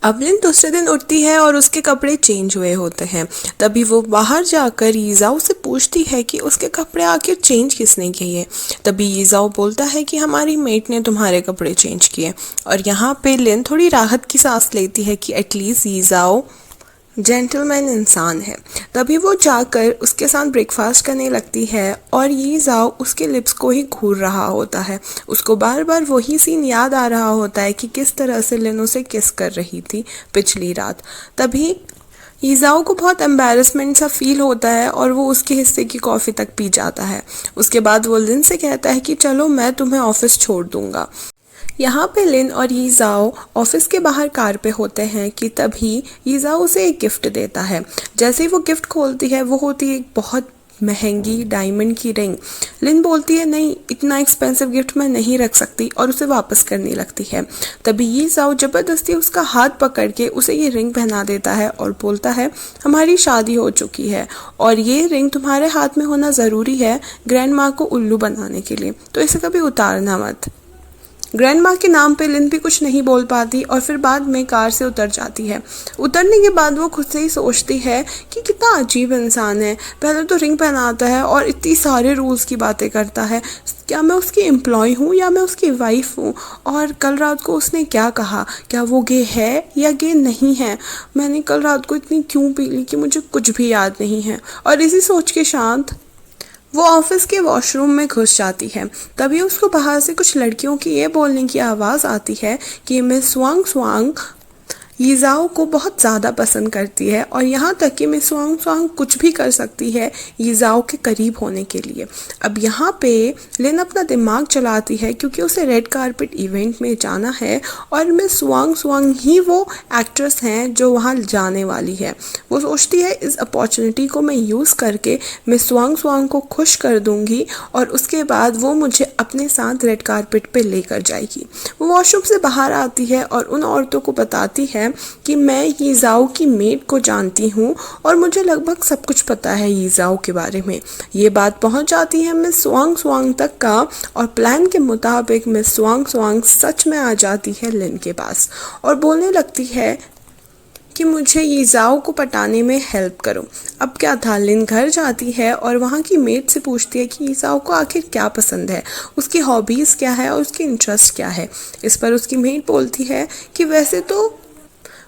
अब लिन दूसरे दिन उठती है और उसके कपड़े चेंज हुए होते हैं। तभी वो बाहर जाकर यीज़ाओ से पूछती है कि उसके कपड़े आखिर चेंज किसने किए। तभी यीज़ाओ बोलता है कि हमारी मेट ने तुम्हारे कपड़े चेंज किए। और यहाँ पे लिन थोड़ी राहत की सांस लेती है कि एटलीस्ट यीज़ाओ जेंटलमैन इंसान है। तभी वो जाकर उसके साथ ब्रेकफास्ट करने लगती है और ये जाओ उसके लिप्स को ही घूर रहा होता है। उसको बार बार वही सीन याद आ रहा होता है कि किस तरह से लिन उसे किस कर रही थी पिछली रात। तभी यीज़ाओ को बहुत एम्बैरसमेंट सा फील होता है और वो उसके हिस्से की कॉफ़ी तक पी जाता है। उसके बाद वो लिन से कहता है कि चलो मैं तुम्हें ऑफिस छोड़ दूंगा। यहाँ पे लिन और यीज़ाओ ऑफिस के बाहर कार पे होते हैं कि तभी यीज़ाओ उसे एक गिफ्ट देता है। जैसे ही वो गिफ्ट खोलती है वो होती है एक बहुत महंगी डायमंड की रिंग। लिन बोलती है नहीं, इतना एक्सपेंसिव गिफ्ट मैं नहीं रख सकती और उसे वापस करने लगती है। तभी यीज़ाओ ज़बरदस्ती उसका हाथ पकड़ के उसे ये रिंग पहना देता है और बोलता है हमारी शादी हो चुकी है और ये रिंग तुम्हारे हाथ में होना ज़रूरी है ग्रैंड माँ को उल्लू बनाने के लिए, तो इसे कभी उतारना मत। ग्रैंड माँ के नाम पे लिन भी कुछ नहीं बोल पाती और फिर बाद में कार से उतर जाती है। उतरने के बाद वो खुद से ही सोचती है कि कितना अजीब इंसान है, पहले तो रिंग पहनाता है और इतनी सारे रूल्स की बातें करता है। क्या मैं उसकी एम्प्लॉय हूँ या मैं उसकी वाइफ हूँ? और कल रात को उसने क्या कहा, क्या वो गे है या गे नहीं है? मैंने कल रात को इतनी क्यों पी ली कि मुझे कुछ भी याद नहीं है। और इसी सोच के शांत वो ऑफिस के वॉशरूम में घुस जाती है। तभी उसको बाहर से कुछ लड़कियों की ये बोलने की आवाज़ आती है कि मिस स्वांग स्वांग यीज़ाओ को बहुत ज़्यादा पसंद करती है और यहाँ तक कि मिस स्वांग स्वांग कुछ भी कर सकती है यीज़ाओ के करीब होने के लिए। अब यहाँ पे लिन अपना दिमाग चलाती है क्योंकि उसे रेड कारपेट इवेंट में जाना है और मिस स्वांग स्वांग ही वो एक्ट्रेस हैं जो वहाँ जाने वाली है। वो सोचती है इस अपॉर्चुनिटी को मैं यूज़ करके मिस स्वांग स्वांग को खुश कर दूंगी और उसके बाद वो मुझे अपने साथ रेड कारपेट पे लेकर जाएगी। वो वॉशरूम से बाहर आती है और उन औरतों को बताती है कि मैं यीज़ाओ की मेड को जानती हूँ और मुझे लगभग सब कुछ पता है यीज़ाओ के बारे में। ये बात पहुँच जाती है मिस स्वांग स्वांग तक का और प्लान के मुताबिक मिस स्वांग स्वांग सच में आ जाती है लिन के पास और बोलने लगती है कि मुझे यीज़ाओ को पटाने में हेल्प करो। अब क्या था, लिन घर जाती है और वहाँ की मेड से पूछती है कि यीज़ाओ को आखिर क्या पसंद है, उसकी हॉबीज़ क्या है और उसकी इंटरेस्ट क्या है। इस पर उसकी मेड बोलती है कि वैसे तो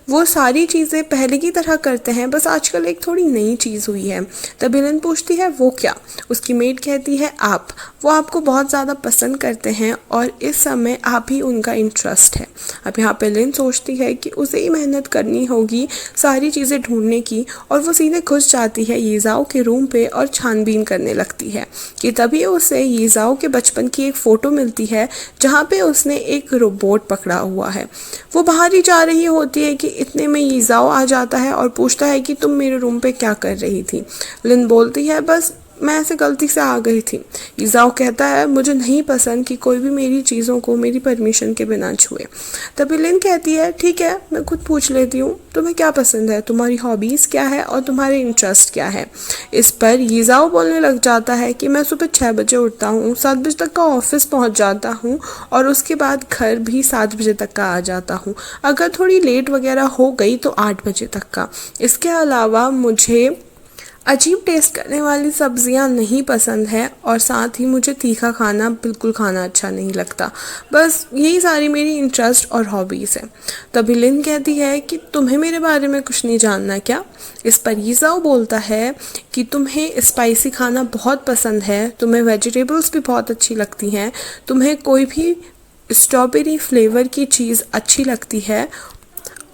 वो सारी चीज़ें पहले की तरह करते हैं, बस आजकल एक थोड़ी नई चीज़ हुई है। तभी लिन पूछती है वो क्या? उसकी मेड कहती है आप, वो आपको बहुत ज़्यादा पसंद करते हैं और इस समय आप ही उनका इंटरेस्ट है। अब यहाँ पे लिन सोचती है कि उसे ही मेहनत करनी होगी सारी चीज़ें ढूंढने की और वो सीधे घुस जाती है यीज़ाओ के रूम पे और छानबीन करने लगती है कि तभी उसे यीज़ाओ के बचपन की एक फ़ोटो मिलती है जहाँ पे उसने एक रोबोट पकड़ा हुआ है। वो बाहर ही जा रही होती है कि इतने में यीज़ाओ आ जाता है और पूछता है कि तुम मेरे रूम पे क्या कर रही थी? लिन बोलती है बस मैं ऐसे गलती से आ गई थी। यीज़ाओ कहता है मुझे नहीं पसंद कि कोई भी मेरी चीज़ों को मेरी परमिशन के बिना छुए। तभी लिन कहती है ठीक है मैं खुद पूछ लेती हूँ, तुम्हें क्या पसंद है, तुम्हारी हॉबीज़ क्या है और तुम्हारे इंटरेस्ट क्या है। इस पर यीज़ाओ बोलने लग जाता है कि मैं सुबह 6 बजे उठता हूँ, 7 बजे तक का ऑफिस पहुँच जाता हूँ और उसके बाद घर भी 7 बजे तक का आ जाता हूँ। अगर थोड़ी लेट वगैरह हो गई तो 8 बजे तक का। इसके अलावा मुझे अजीब टेस्ट करने वाली सब्जियां नहीं पसंद है और साथ ही मुझे तीखा खाना बिल्कुल खाना अच्छा नहीं लगता। बस यही सारी मेरी इंटरेस्ट और हॉबीज़ है। तभी लिन कहती है कि तुम्हें मेरे बारे में कुछ नहीं जानना क्या? इस पर यीज़ाओ बोलता है कि तुम्हें स्पाइसी खाना बहुत पसंद है, तुम्हें वेजिटेबल्स भी बहुत अच्छी लगती हैं, तुम्हें कोई भी स्ट्रॉबेरी फ्लेवर की चीज़ अच्छी लगती है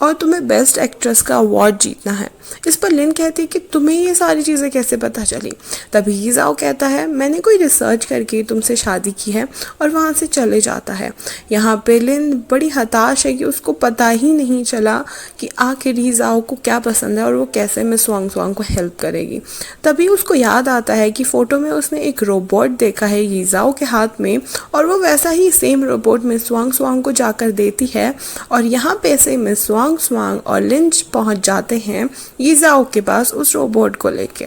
और तुम्हें बेस्ट एक्ट्रेस का अवार्ड जीतना है। इस पर लिन कहती है कि तुम्हें ये सारी चीज़ें कैसे पता चली? तभी यीज़ाओ कहता है मैंने कोई रिसर्च करके तुमसे शादी की है और वहाँ से चले जाता है। यहाँ पे लिन बड़ी हताश है कि उसको पता ही नहीं चला कि आखिर यीज़ाओ को क्या पसंद है और वो कैसे मिस स्वांग स्वांग को हेल्प करेगी। तभी उसको याद आता है कि फ़ोटो में उसने एक रोबोट देखा है यीज़ाओ के हाथ में और वो वैसा ही सेम रोबोट मिस स्वांग स्वांग को जाकर देती है और यहाँ पे से मिस स्वांग स्वांग स्वांग और लिंच पहुंच जाते हैं यीजाओ के पास उस रोबोट को लेके।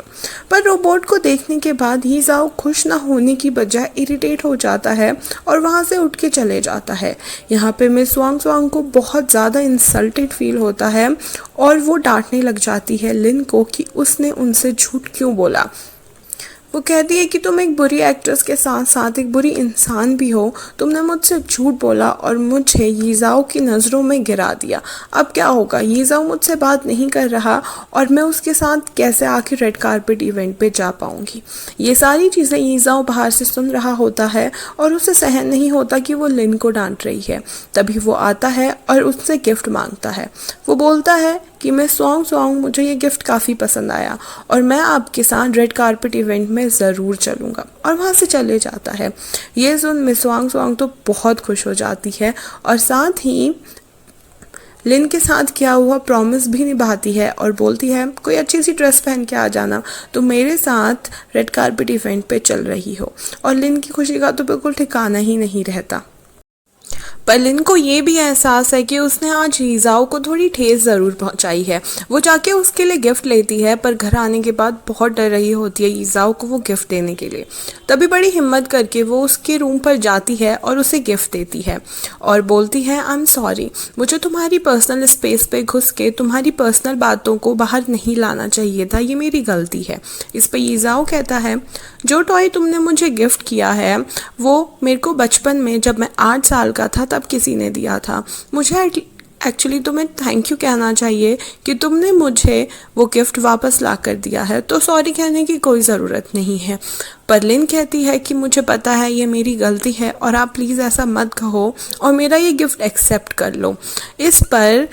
पर रोबोट को देखने के बाद यीजाओ खुश ना होने की बजाय इरिटेट हो जाता है और वहां से उठ के चले जाता है। यहाँ पे मिस स्वांग स्वांग को बहुत ज़्यादा इंसल्टेड फील होता है और वो डांटने लग जाती है लिन को कि उसने उनसे झूठ क्यों बोला। वो कहती है कि तुम एक बुरी एक्ट्रेस के साथ साथ एक बुरी इंसान भी हो, तुमने मुझसे झूठ बोला और मुझे यीजाओ की नज़रों में गिरा दिया। अब क्या होगा, यीजाओ मुझसे बात नहीं कर रहा और मैं उसके साथ कैसे आखिर रेड कारपेट इवेंट पे जा पाऊंगी। ये सारी चीज़ें यीजाओ बाहर से सुन रहा होता है और उसे सहन नहीं होता कि वो लिन को डांट रही है। तभी वो आता है और उससे गिफ्ट मांगता है। वो बोलता है कि मैं स्वांग स्वांग, मुझे ये गिफ्ट काफ़ी पसंद आया और मैं आपके साथ रेड कारपेट इवेंट में ज़रूर चलूँगा, और वहाँ से चले जाता है। ये सुन मिस स्वांग स्वांग तो बहुत खुश हो जाती है और साथ ही लिन के साथ किया हुआ प्रॉमिस भी निभाती है और बोलती है कोई अच्छी सी ड्रेस पहन के आ जाना, तो मेरे साथ रेड कारपेट इवेंट पे चल रही हो। और लिन की खुशी का तो बिल्कुल ठिकाना ही नहीं रहता। पर लिन को ये भी एहसास है कि उसने आज यीजाओ को थोड़ी ठेस ज़रूर पहुंचाई है। वो जाके उसके लिए गिफ्ट लेती है पर घर आने के बाद बहुत डर रही होती है यीजाओ को वो गिफ्ट देने के लिए। तभी बड़ी हिम्मत करके वो उसके रूम पर जाती है और उसे गिफ्ट देती है और बोलती है आई एम सॉरी, मुझे तुम्हारी पर्सनल स्पेस पे घुस के तुम्हारी पर्सनल बातों को बाहर नहीं लाना चाहिए था, ये मेरी गलती है। इस पर यीजाओ कहता है जो टॉय तुमने मुझे गिफ्ट किया है वो मेरे को बचपन में जब मैं 8 साल का था तब किसी ने दिया था। मुझे एक्चुअली तुम्हें थैंक यू कहना चाहिए कि तुमने मुझे वो गिफ्ट वापस ला कर दिया है, तो सॉरी कहने की कोई ज़रूरत नहीं है। पर लिन कहती है कि मुझे पता है ये मेरी गलती है और आप प्लीज़ ऐसा मत कहो और मेरा ये गिफ्ट एक्सेप्ट कर लो। इस पर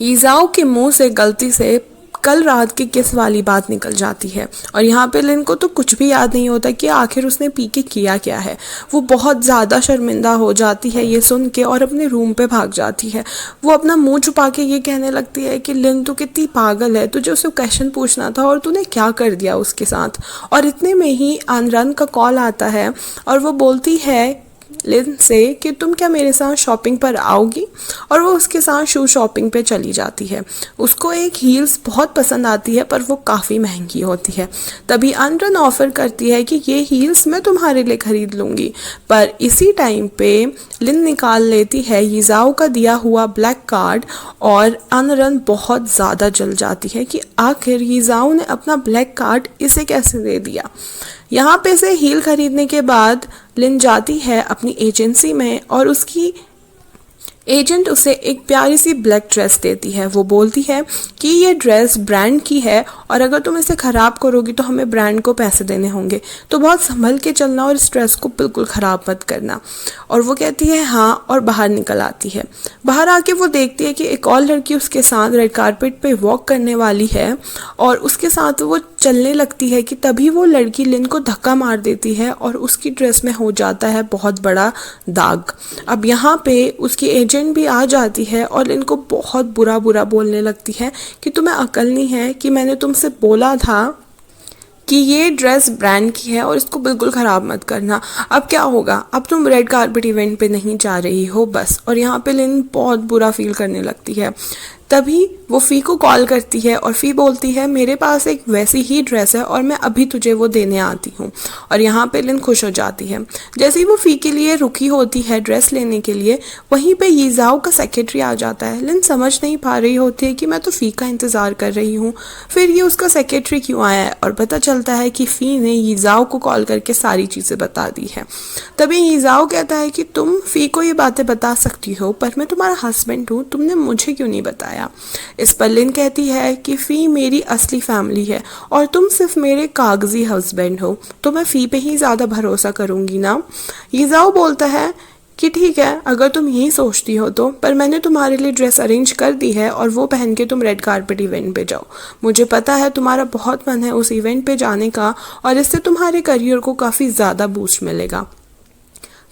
यीजाओ के मुंह से गलती से कल रात की किस वाली बात निकल जाती है और यहाँ पे लिन को तो कुछ भी याद नहीं होता कि आखिर उसने पी के किया क्या है। वो बहुत ज़्यादा शर्मिंदा हो जाती है ये सुन के और अपने रूम पे भाग जाती है। वो अपना मुंह छुपा के ये कहने लगती है कि लिन तू कितनी पागल है, तुझे उससे क्वेश्चन पूछना था और तूने क्या कर दिया उसके साथ। और इतने में ही आनरन का कॉल आता है और वो बोलती है लिन से कि तुम क्या मेरे साथ शॉपिंग पर आओगी, और वो उसके साथ शू शॉपिंग पे चली जाती है। उसको एक हील्स बहुत पसंद आती है पर वो काफ़ी महंगी होती है। तभी अनरन ऑफर करती है कि ये हील्स मैं तुम्हारे लिए खरीद लूँगी। पर इसी टाइम पे लिन निकाल लेती है यीजाओ का दिया हुआ ब्लैक कार्ड और अनरन बहुत ज़्यादा जल जाती है कि आखिर यीजाओ ने अपना ब्लैक कार्ड इसे कैसे दे दिया। यहाँ पे से हील खरीदने के बाद लिन जाती है अपनी एजेंसी में और उसकी एजेंट उसे एक प्यारी सी ब्लैक ड्रेस देती है। वो बोलती है कि ये ड्रेस ब्रांड की है और अगर तुम इसे ख़राब करोगी तो हमें ब्रांड को पैसे देने होंगे, तो बहुत संभल के चलना और इस ड्रेस को बिल्कुल ख़राब मत करना। और वो कहती है हाँ और बाहर निकल आती है। बाहर आके वो देखती है कि एक और लड़की उसके साथ रेड कारपेट पे वॉक करने वाली है और उसके साथ वो चलने लगती है कि तभी वो लड़की लिन को धक्का मार देती है और उसकी ड्रेस में हो जाता है बहुत बड़ा दाग। अब यहाँ पे उसकी एजेंट भी आ जाती है और लिन को बहुत बुरा बोलने लगती है कि तुम्हें अकल नहीं है कि मैंने तुमसे बोला था कि ये ड्रेस ब्रांड की है और इसको बिल्कुल ख़राब मत करना। अब क्या होगा, अब तुम रेड कारपेट इवेंट पे नहीं जा रही हो बस। और यहाँ पे लिन बहुत बुरा फील करने लगती है। तभी वो फ़ी को कॉल करती है और फ़ी बोलती है मेरे पास एक वैसी ही ड्रेस है और मैं अभी तुझे वो देने आती हूँ। और यहाँ पे लिन खुश हो जाती है। जैसे ही वो फ़ी के लिए रुकी होती है ड्रेस लेने के लिए, वहीं पे यीजाओ का सेक्रेटरी आ जाता है। लिन समझ नहीं पा रही होती है कि मैं तो फ़ी का इंतज़ार कर रही हूँ, फिर ये उसका सेक्रेटरी क्यों आया है। और पता चलता है कि फ़ी ने यीजाओ को कॉल करके सारी चीज़ें बता दी है। तभी यीजाओ कहता है कि तुम फ़ी को ये बातें बता सकती हो पर मैं तुम्हारा हस्बैंड हूँ, तुमने मुझे क्यों नहीं बताया। इस पर लिन कहती है कि फ़ी मेरी असली फैमिली है और तुम सिर्फ मेरे कागजी हस्बैंड हो, तो मैं फ़ी पे ही ज़्यादा भरोसा करूँगी ना। यीजाओ बोलता है कि ठीक है अगर तुम यही सोचती हो तो, पर मैंने तुम्हारे लिए ड्रेस अरेंज कर दी है और वो पहन के तुम रेड कारपेट इवेंट पे जाओ। मुझे पता है तुम्हारा बहुत मन है उस इवेंट पे जाने का और इससे तुम्हारे करियर को काफ़ी ज़्यादा बूस्ट मिलेगा।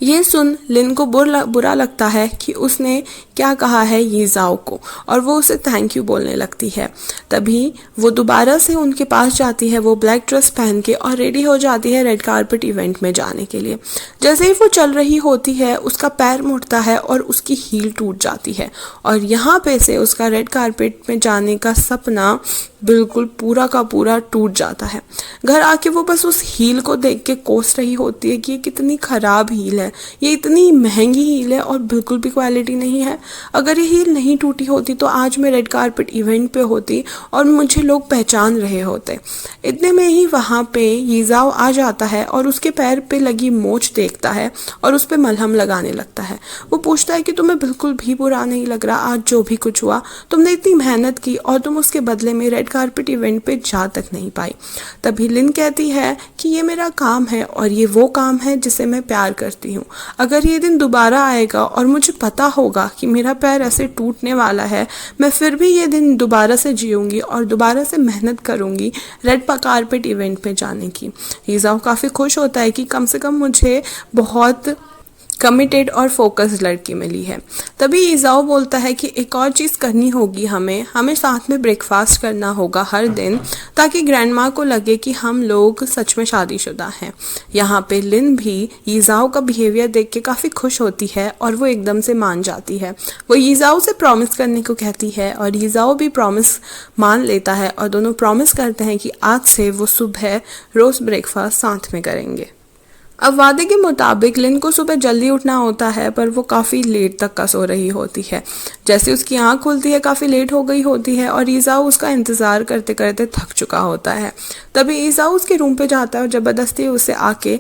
ये सुन लिन को बुरा लगता है कि उसने क्या कहा है यीजाओ को, और वो उसे थैंक यू बोलने लगती है। तभी वो दोबारा से उनके पास जाती है, वो ब्लैक ड्रेस पहन के, और रेडी हो जाती है रेड कारपेट इवेंट में जाने के लिए। जैसे ही वो चल रही होती है उसका पैर मुड़ता है और उसकी हील टूट जाती है, और यहाँ पे से उसका रेड कारपेट में जाने का सपना बिल्कुल पूरा का पूरा टूट जाता है। घर आके वो बस उस हील को देख के कोस रही होती है कि ये कितनी ख़राब हील है, ये इतनी महंगी हील है और बिल्कुल भी क्वालिटी नहीं है। अगर ये हील नहीं टूटी होती तो आज मैं रेड कारपेट इवेंट पे होती और मुझे लोग पहचान रहे होते। इतने में ही वहाँ पे यीजाओ आ जाता है और उसके पैर पे लगी मोच देखता है और उस पर मलहम लगाने लगता है। वो पूछता है कि तुम्हें बिल्कुल भी बुरा नहीं लग रहा, आज जो भी कुछ हुआ तुमने इतनी मेहनत की और तुम उसके बदले में रेड कारपेट इवेंट पे जा तक नहीं पाई। तभी लिन कहती है कि ये मेरा काम है और ये वो काम है जिसे मैं प्यार करती हूँ। अगर ये दिन दोबारा आएगा और मुझे पता होगा कि मेरा पैर ऐसे टूटने वाला है, मैं फिर भी ये दिन दोबारा से जीऊँगी और दोबारा से मेहनत करूँगी रेड कारपेट इवेंट पे जाने की। यीजाओ काफ़ी खुश होता है कि कम से कम मुझे बहुत कमिटेड और फोकस्ड लड़की मिली है। तभी यीजाओ बोलता है कि एक और चीज़ करनी होगी, हमें साथ में ब्रेकफास्ट करना होगा हर दिन, ताकि ग्रैंड माँ को लगे कि हम लोग सच में शादीशुदा हैं। यहाँ पे लिन भी यीजाओ का बिहेवियर देख के काफ़ी खुश होती है और वो एकदम से मान जाती है। वो यीजाओ से प्रॉमिस करने को कहती है और यीजाओ भी प्रॉमिस मान लेता है और दोनों प्रॉमिस करते हैं कि आज से वो सुबह रोज़ ब्रेकफास्ट साथ में करेंगे। अब वादे के मुताबिक लिन को सुबह जल्दी उठना होता है, पर वो काफ़ी लेट तक का सो रही होती है। जैसे उसकी आंख खुलती है काफ़ी लेट हो गई होती है और यीजाओ उसका इंतज़ार करते करते थक चुका होता है। तभी यीजाओ उसके रूम पे जाता है और ज़बरदस्ती उसे आके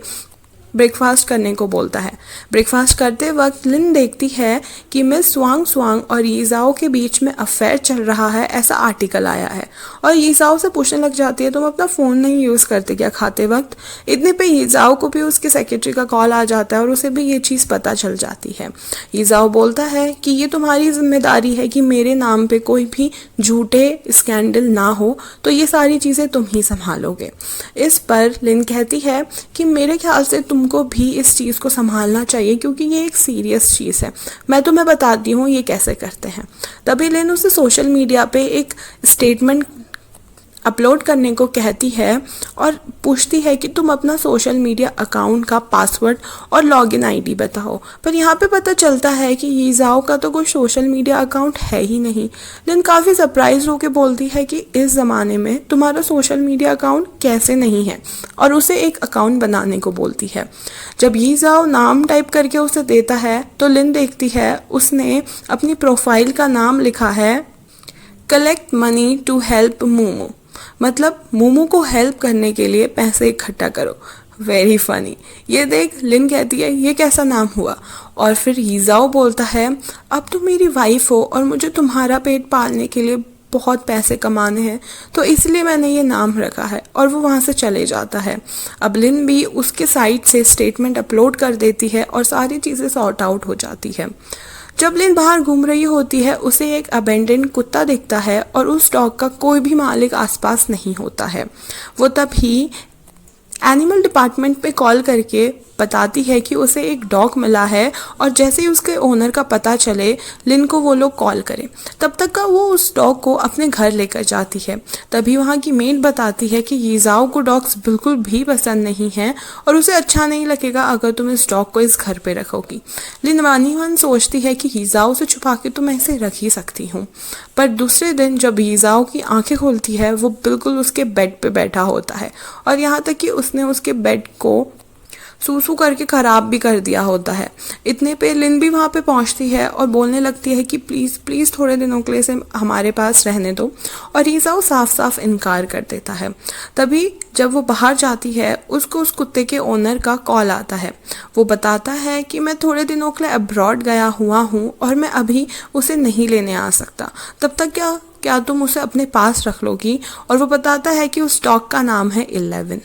ब्रेकफास्ट करने को बोलता है। ब्रेकफास्ट करते वक्त लिन देखती है कि मिस स्वांग स्वांग और यीजाओ के बीच में अफेयर चल रहा है, ऐसा आर्टिकल आया है, और यीजाओ से पूछने लग जाती है तुम अपना फ़ोन नहीं यूज़ करते क्या खाते वक्त। इतने पे यीजाओ को भी उसके सेक्रेटरी का कॉल आ जाता है और उसे भी ये चीज़ पता चल जाती है। यीजाओ बोलता है कि ये तुम्हारी जिम्मेदारी है कि मेरे नाम पे कोई भी झूठे स्कैंडल ना हो, तो ये सारी चीज़ें तुम ही संभालोगे। इस पर लिन कहती है कि मेरे ख्याल से तुमको भी इस चीज़ को संभालना चाहिए क्योंकि ये एक सीरियस चीज़ है, मैं तुम्हें बताती हूँ ये कैसे करते हैं। तभी लिन उसे सोशल मीडिया पे एक स्टेटमेंट अपलोड करने को कहती है और पूछती है कि तुम अपना सोशल मीडिया अकाउंट का पासवर्ड और लॉगिन आईडी बताओ। पर यहाँ पे पता चलता है कि यीजाओ का तो कोई सोशल मीडिया अकाउंट है ही नहीं। लिन काफ़ी सरप्राइज होकर बोलती है कि इस ज़माने में तुम्हारा सोशल मीडिया अकाउंट कैसे नहीं है, और उसे एक अकाउंट बनाने को बोलती है। जब यीजाओ नाम टाइप करके उसे देता है तो लिन देखती है उसने अपनी प्रोफाइल का नाम लिखा है collect money to help Momo, मतलब मोमो को हेल्प करने के लिए पैसे इकट्ठा करो। Very funny. ये देख लिन कहती है ये कैसा नाम हुआ, और फिर यीजाओ बोलता है अब तुम मेरी वाइफ हो और मुझे तुम्हारा पेट पालने के लिए बहुत पैसे कमाने हैं, तो इसलिए मैंने ये नाम रखा है, और वो वहाँ से चले जाता है। अब लिन भी उसके साइट से स्टेटमेंट अपलोड कर देती है और सारी चीज़ें सॉर्ट आउट हो जाती है। जब लिन बाहर घूम रही होती है उसे एक अबेंडेंड कुत्ता दिखता है और उस डॉग का कोई भी मालिक आसपास नहीं होता है। वो तभी एनिमल डिपार्टमेंट पे कॉल करके बताती है कि उसे एक डॉग मिला है, और जैसे ही उसके ओनर का पता चले लिन को वो लोग कॉल करें। तब तक का वो उस डॉग को अपने घर लेकर जाती है। तभी वहाँ की मेड बताती है कि यीजाओ को डॉग्स बिल्कुल भी पसंद नहीं हैं और उसे अच्छा नहीं लगेगा अगर तुम इस डॉग को इस घर पे रखोगी। लिन मानी मन सोचती है कि यीजाओ से छुपा के तो मैं इसे रख ही सकती हूँ। पर दूसरे दिन जब यीजाओ की आंखें खुलती है वो बिल्कुल उसके बेड पे बैठा होता है, और यहाँ तक कि उसने उसके बेड को सूसू करके ख़राब भी कर दिया होता है। इतने पे लिन भी वहाँ पे पहुँचती है और बोलने लगती है कि प्लीज़ प्लीज़ थोड़े दिनों के लिए इसे हमारे पास रहने दो, और यीजाओ साफ साफ इनकार कर देता है। तभी जब वो बाहर जाती है उसको उस कुत्ते के ओनर का कॉल आता है। वो बताता है कि मैं थोड़े दिनों के लिए अब्रॉड गया हुआ हूँ और मैं अभी उसे नहीं लेने आ सकता, तब तक क्या तुम उसे अपने पास रख लोगी। और वो बताता है कि उस डॉग का नाम है 11।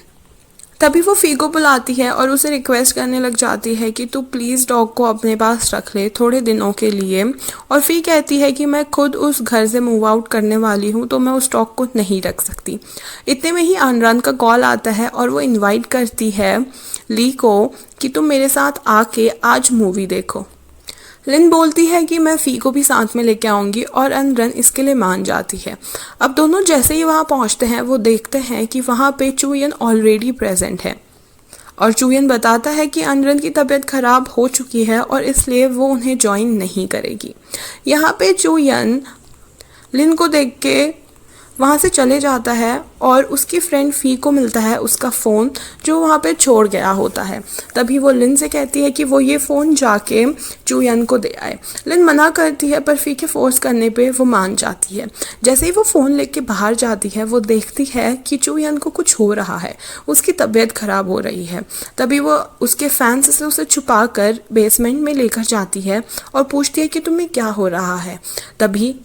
तभी वो फ़ी को बुलाती है और उसे रिक्वेस्ट करने लग जाती है कि तू प्लीज़ डॉग को अपने पास रख ले थोड़े दिनों के लिए। और फ़ी कहती है कि मैं खुद उस घर से मूव आउट करने वाली हूँ, तो मैं उस डॉग को नहीं रख सकती। इतने में ही अनरन का कॉल आता है और वो इनवाइट करती है ली को कि तुम मेरे साथ आके आज मूवी देखो। लिन बोलती है कि मैं फ़ी को भी साथ में लेके आऊँगी और अनरन इसके लिए मान जाती है। अब दोनों जैसे ही वहाँ पहुँचते हैं वो देखते हैं कि वहाँ पे चुयन ऑलरेडी प्रेजेंट है और चुयन बताता है कि अनरन की तबीयत ख़राब हो चुकी है और इसलिए वो उन्हें ज्वाइन नहीं करेगी। यहाँ पे चुयन लिन को देख के वहाँ से चले जाता है और उसकी फ्रेंड फ़ी को मिलता है उसका फ़ोन जो वहाँ पे छोड़ गया होता है। तभी वो लिन से कहती है कि वो ये फ़ोन जाके चुयन को दे आए। लिन मना करती है पर फ़ी के फोर्स करने पे वो मान जाती है। जैसे ही वो फ़ोन लेके बाहर जाती है वो देखती है कि चुयन को कुछ हो रहा है, उसकी तबीयत ख़राब हो रही है। तभी वो उसके फैंस से उसे छुपा कर बेसमेंट में लेकर जाती है और पूछती है कि तुम्हें क्या हो रहा है। तभी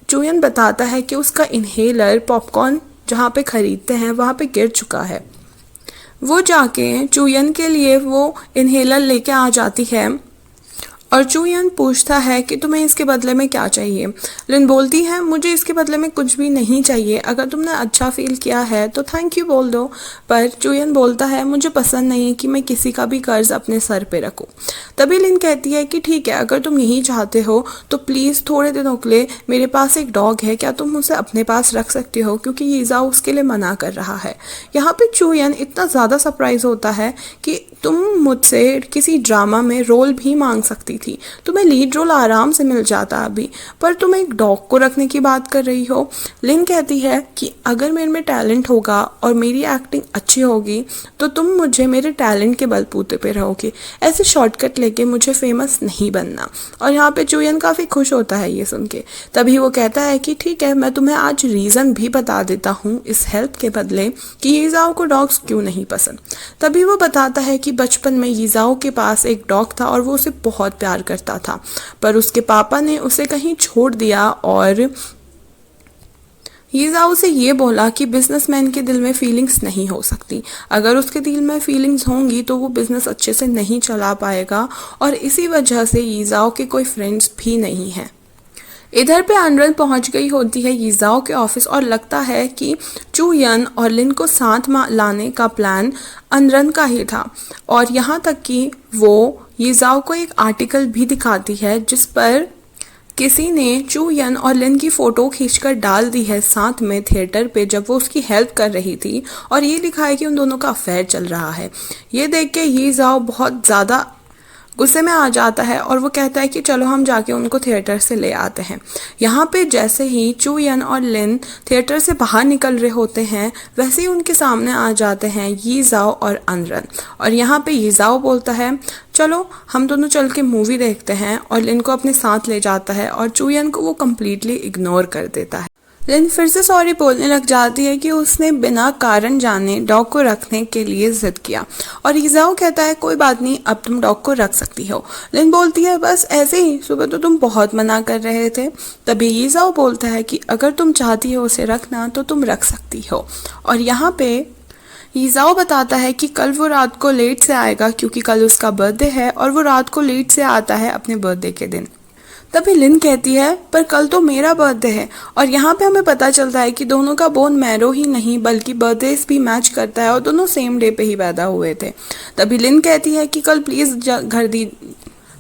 चुयन बताता है कि उसका इन्हेलर पॉपकॉर्न जहाँ पे ख़रीदते हैं वहाँ पे गिर चुका है। वो जाके चुयन के लिए वो इन्हेलर लेके आ जाती है और चुयन पूछता है कि तुम्हें इसके बदले में क्या चाहिए। लिन बोलती है मुझे इसके बदले में कुछ भी नहीं चाहिए, अगर तुमने अच्छा फील किया है तो थैंक यू बोल दो। पर चुयन बोलता है मुझे पसंद नहीं कि मैं किसी का भी कर्ज अपने सर पे रखूं। तभी लिन कहती है कि ठीक है, अगर तुम यही चाहते हो तो प्लीज़ थोड़े दिनों के लिए मेरे पास एक डॉग है, क्या तुम उसे अपने पास रख सकती हो, क्योंकि यीज़ा उसके लिए मना कर रहा है। यहाँ पे चुयन इतना ज़्यादा सरप्राइज होता है कि तुम मुझसे किसी ड्रामा में रोल भी मांग सकती थी, तुम्हें लीड रोल आराम से मिल जाता अभी, पर तुम एक डॉग को रखने की बात कर रही हो। लिन कहती है कि अगर मेरे में टैलेंट होगा और मेरी एक्टिंग अच्छी होगी तो तुम मुझे मेरे टैलेंट के बलबूते पे रहोगे, ऐसे शॉर्टकट लेके मुझे फेमस नहीं बनना। और यहाँ पे चुयन काफ़ी खुश होता है ये सुन के। तभी वो कहता है कि ठीक है, मैं तुम्हें आज रीज़न भी बता देता हूँ इस हेल्प के बदले कि यीज़ाओ को डॉग्स क्यों नहीं पसंद। तभी वो बताता है कि बचपन में यीज़ाओ के पास एक डॉग था और वो उसे बहुत प्यार करता था, पर उसके पापा ने उसे कहीं छोड़ दिया और यीज़ाओ से ये बोला कि बिजनेसमैन के दिल में फीलिंग्स नहीं हो सकती, अगर उसके दिल में फीलिंग्स होंगी तो वो बिज़नेस अच्छे से नहीं चला पाएगा और इसी वजह से यीज़ाओ के कोई फ्रेंड्स भी नहीं हैं। इधर पे अनरन पहुंच गई होती है यीज़ाओ के ऑफिस और लगता है कि चुयन और लिन को साथ लाने का प्लान अनरन का ही था। और यहाँ तक कि वो यीज़ाओ को एक आर्टिकल भी दिखाती है जिस पर किसी ने चुयन और लिन की फ़ोटो खींचकर डाल दी है साथ में थिएटर पे जब वो उसकी हेल्प कर रही थी, और ये लिखा है कि उन दोनों का अफेयर चल रहा है। ये देख के यीज़ाओ बहुत ज़्यादा गुस्से में आ जाता है और वो कहता है कि चलो हम जाके उनको थिएटर से ले आते हैं। यहाँ पे जैसे ही चुयन और लिन थिएटर से बाहर निकल रहे होते हैं वैसे ही उनके सामने आ जाते हैं यीज़ाओ और अनरन। और यहाँ पे यीज़ाओ बोलता है चलो हम दोनों चल के मूवी देखते हैं, और लिन को अपने साथ ले जाता है और चुयन को वो कम्प्लीटली इग्नोर कर देता है। लिन फिर से सॉरी बोलने लग जाती है कि उसने बिना कारण जाने डॉग को रखने के लिए जिद किया, और यीज़ाओ कहता है कोई बात नहीं, अब तुम डॉग को रख सकती हो। लिन बोलती है बस ऐसे ही, सुबह तो तुम बहुत मना कर रहे थे। तभी यीज़ाओ बोलता है कि अगर तुम चाहती हो उसे रखना तो तुम रख सकती हो। और यहाँ पे यीज़ाओ बताता है कि कल वो रात को लेट से आएगा क्योंकि कल उसका बर्थडे है और वो रात को लेट से आता है अपने बर्थडे के दिन। तभी लिन कहती है पर कल तो मेरा बर्थडे है, और यहाँ पे हमें पता चलता है कि दोनों का बोन मैरो ही नहीं बल्कि बर्थडेज भी मैच करता है और दोनों सेम डे पे ही पैदा हुए थे। तभी लिन कहती है कि कल प्लीज़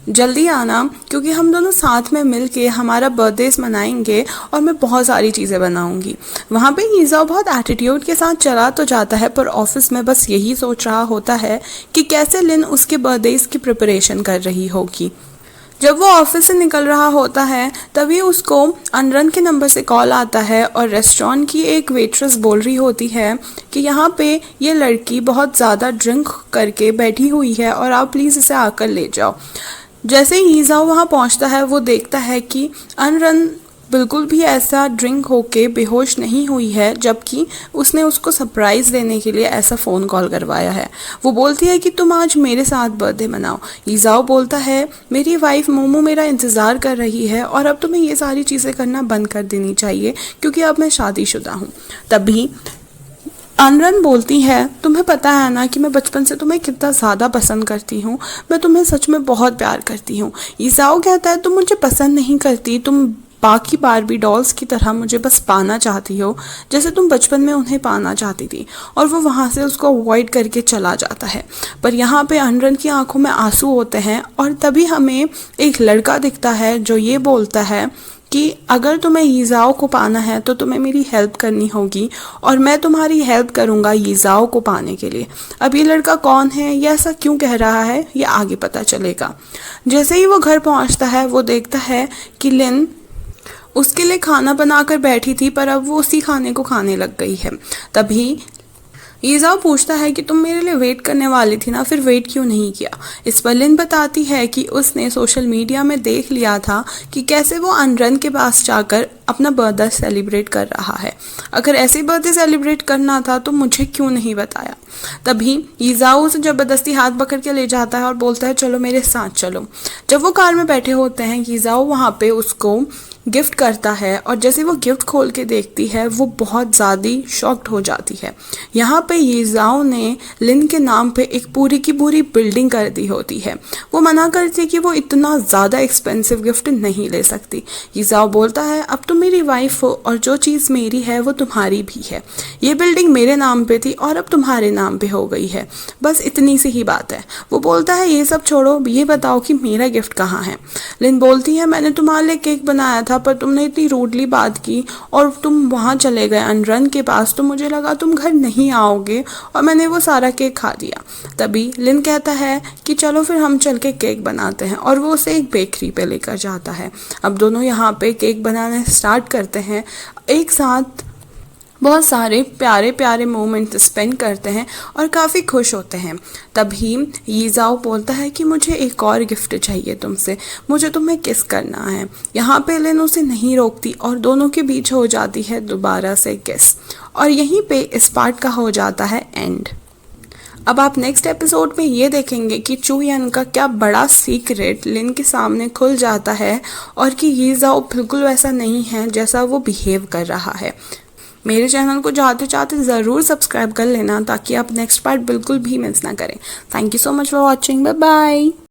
जल्दी आना क्योंकि हम दोनों साथ में मिल के हमारा बर्थडेज मनाएंगे और मैं बहुत सारी चीज़ें बनाऊंगी। वहाँ पे यीज़ाओ बहुत एटीट्यूड के साथ चला तो जाता है पर ऑफिस में बस यही सोच रहा होता है कि कैसे लिन उसके बर्थडेज की प्रिपरेशन कर रही होगी। जब वो ऑफिस से निकल रहा होता है तभी उसको अनरन के नंबर से कॉल आता है और रेस्टोरेंट की एक वेट्रेस बोल रही होती है कि यहाँ पे ये लड़की बहुत ज़्यादा ड्रिंक करके बैठी हुई है और आप प्लीज़ इसे आकर ले जाओ। जैसे ही यीज़ाओ वहाँ पहुँचता है वो देखता है कि अनरन बिल्कुल भी ऐसा ड्रिंक होके बेहोश नहीं हुई है, जबकि उसने उसको सरप्राइज़ देने के लिए ऐसा फ़ोन कॉल करवाया है। वो बोलती है कि तुम आज मेरे साथ बर्थडे मनाओ। यीज़ाओ बोलता है मेरी वाइफ मोमो मेरा इंतज़ार कर रही है और अब तुम्हें ये सारी चीज़ें करना बंद कर देनी चाहिए क्योंकि अब मैं शादीशुदा हूँ। तभी अनरन बोलती है, तुम्हें पता है ना कि मैं बचपन से तुम्हें कितना ज़्यादा पसंद करती हूँ, मैं तुम्हें सच में बहुत प्यार करती हूँ। ईज़ाओ कहता है, तुम मुझे पसंद नहीं करती, तुम बाकी बारबी डॉल्स की तरह मुझे बस पाना चाहती हो, जैसे तुम बचपन में उन्हें पाना चाहती थी। और वो वहाँ से उसको अवॉइड करके चला जाता है। पर यहाँ पे अनरन की आंखों में आंसू होते हैं और तभी हमें एक लड़का दिखता है जो ये बोलता है कि अगर तुम्हें यीज़ाओ को पाना है तो तुम्हें मेरी हेल्प करनी होगी और मैं तुम्हारी हेल्प करूँगा यीज़ाओ को पाने के लिए। अब ये लड़का कौन है, ये ऐसा क्यों कह रहा है, ये आगे पता चलेगा। जैसे ही वो घर पहुँचता है वो देखता है कि लिन उसके लिए खाना बनाकर बैठी थी, पर अब वो उसी खाने को खाने लग गई है। तभी ईज़ाओ पूछता है कि तुम मेरे लिए वेट करने वाली थी ना, फिर वेट क्यों नहीं किया। इस पर लिन बताती है कि उसने सोशल मीडिया में देख लिया था कि कैसे वो अनरन के पास जाकर अपना बर्थडे सेलिब्रेट कर रहा है। अगर ऐसे बर्थडे सेलिब्रेट करना था तो मुझे क्यों नहीं बताया। तभी ईज़ाओ उसे जबरदस्ती हाथ पकड़ के ले जाता है और बोलता है चलो मेरे साथ चलो। जब वो कार में बैठे होते हैं ईज़ाओ वहाँ पे उसको गिफ्ट करता है और जैसे वो गिफ्ट खोल के देखती है वो बहुत ज़्यादा शॉक्ड हो जाती है। यहाँ पे यीज़ाओ ने लिन के नाम पे एक पूरी की पूरी बिल्डिंग कर दी होती है। वो मना करती है कि वो इतना ज़्यादा एक्सपेंसिव गिफ्ट नहीं ले सकती। यीज़ाओ बोलता है अब तुम मेरी वाइफ हो और जो चीज़ मेरी है वो तुम्हारी भी है। ये बिल्डिंग मेरे नाम पे थी और अब तुम्हारे नाम पे हो गई है, बस इतनी सी ही बात है। वो बोलता है ये सब छोड़ो, ये बताओ कि मेरा गिफ्ट कहाँ है। लिन बोलती है मैंने तुम्हारे लिए केक बनाया था पर तुमने इतनी रूडली बात की और तुम वहाँ चले गए अनरन के पास, तो मुझे लगा तुम घर नहीं आओगे और मैंने वो सारा केक खा दिया। तभी लिन कहता है कि चलो फिर हम चल के केक बनाते हैं और वो उसे एक बेकरी पे लेकर जाता है। अब दोनों यहाँ पे केक बनाने स्टार्ट करते हैं, एक साथ बहुत सारे प्यारे प्यारे मोमेंट स्पेंड करते हैं और काफ़ी खुश होते हैं। तभी यीज़ाओ बोलता है कि मुझे एक और गिफ्ट चाहिए तुमसे, मुझे तुम्हें किस करना है। यहाँ पे लिन उसे नहीं रोकती और दोनों के बीच हो जाती है दोबारा से किस, और यहीं पे इस पार्ट का हो जाता है एंड। अब आप नेक्स्ट एपिसोड में ये देखेंगे कि चूयन का क्या बड़ा सीक्रेट लिन के सामने खुल जाता है और कि यीज़ाओ बिल्कुल वैसा नहीं है जैसा वो बिहेव कर रहा है। मेरे चैनल को जाते जाते ज़रूर सब्सक्राइब कर लेना ताकि आप नेक्स्ट पार्ट बिल्कुल भी मिस ना करें। Thank you so much for watching, bye bye.